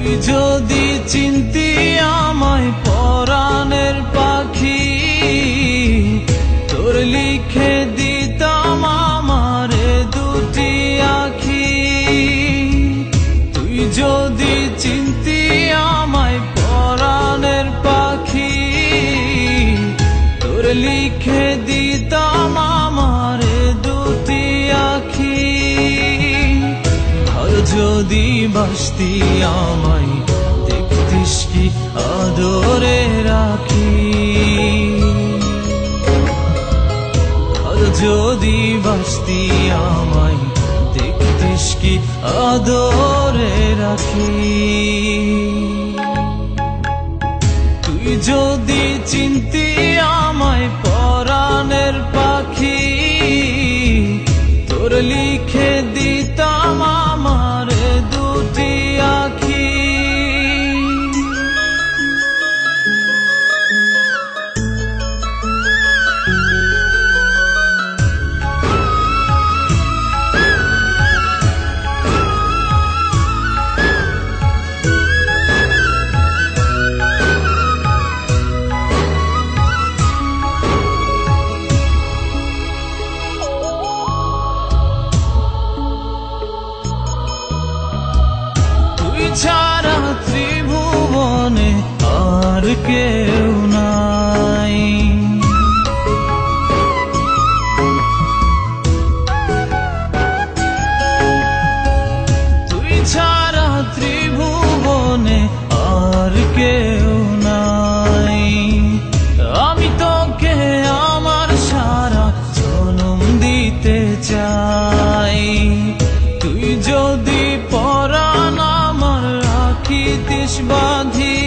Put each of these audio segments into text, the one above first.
তুই যদি চিনতি আমায় পরাণের পাখি, তোর লিখে দিতাম আমারে দুটি আখি। তুই যদি চিনতি আমায় পরাণের পাখি, তোর লিখে দিতাম আমারে দুটি আখি। আর যদি বাসতি আমায় দেখতিস কি আদরে রাখি, আর যদি বাসতি আমায় দেখতিস কি আদরে রাখি। তুই যদি চিনতি আমায় পরাণের পাখি, তোর লিখে দিতাম আমার দুটি আখি। ছাড়া ত্রিভুবনে আর কেউ নাই, তুই ছাড়া ত্রিভুবনে আর কেউ নাই। আমি তোকে আমার সারা জনম দিতে চাই। তুই যদি পরাণ রাখিতিস বাঁধি,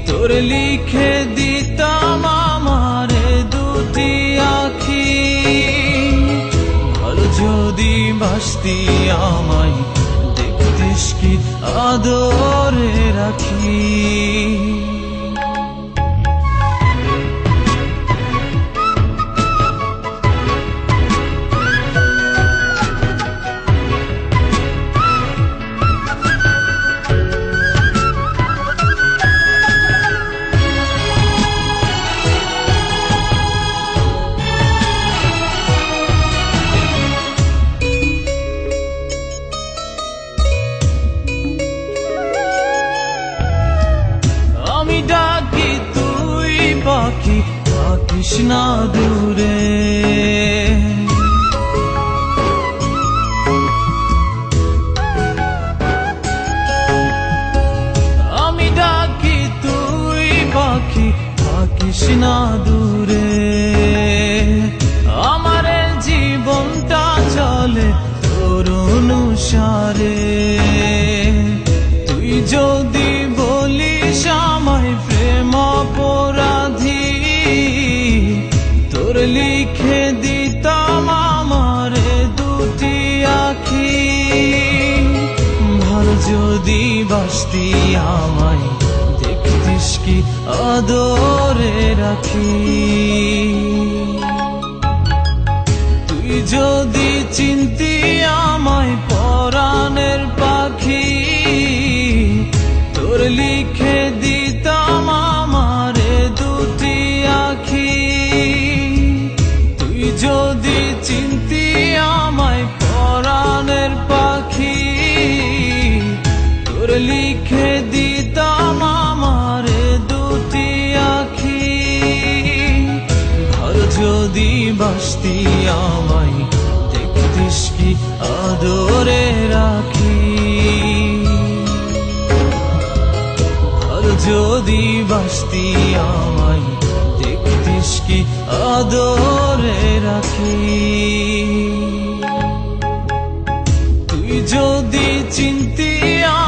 তোর লিখে দিতাম আমারে দুটি আখি। আর যদি বাসতি আমায় দেখতিস কি আদরে রাখি। আমি ডাকি তুই পাখি থাকিস না দূরে, আমি ডাকি তুই পাখি থাকিস না দূরে। আমার জীবনটা চলে তোর অনুসারে। তুই যদি বলিস আমায় প্রেম অপরাধী, তোর লিখে দিতাম আমারে দুটি আখি। ভালো যদি বাসতি আমায় দেখতিস কি আদরে রাখি। তুই যদি চিনতি আমায় পরাণের পাখি, তোর লিখে দিতাম আমারে দুটি আখি। তুই যদি চিনতি আমায় পরাণের পাখি, তোর লিখে দিতাম আমারে দুটি আখি। আর যদি বাসতি আমায় দেখতিস কি আদরে রাখি। আর যদি বাসতি আমায় দেখতিস কি আদরে রাখি। তুই যদি চিনতি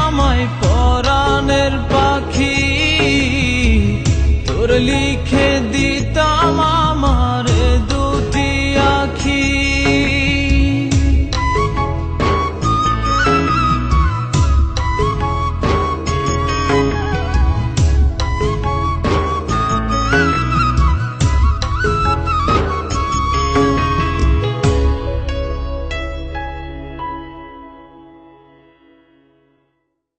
আমায় পরাণের পাখি, তোর লিখে দি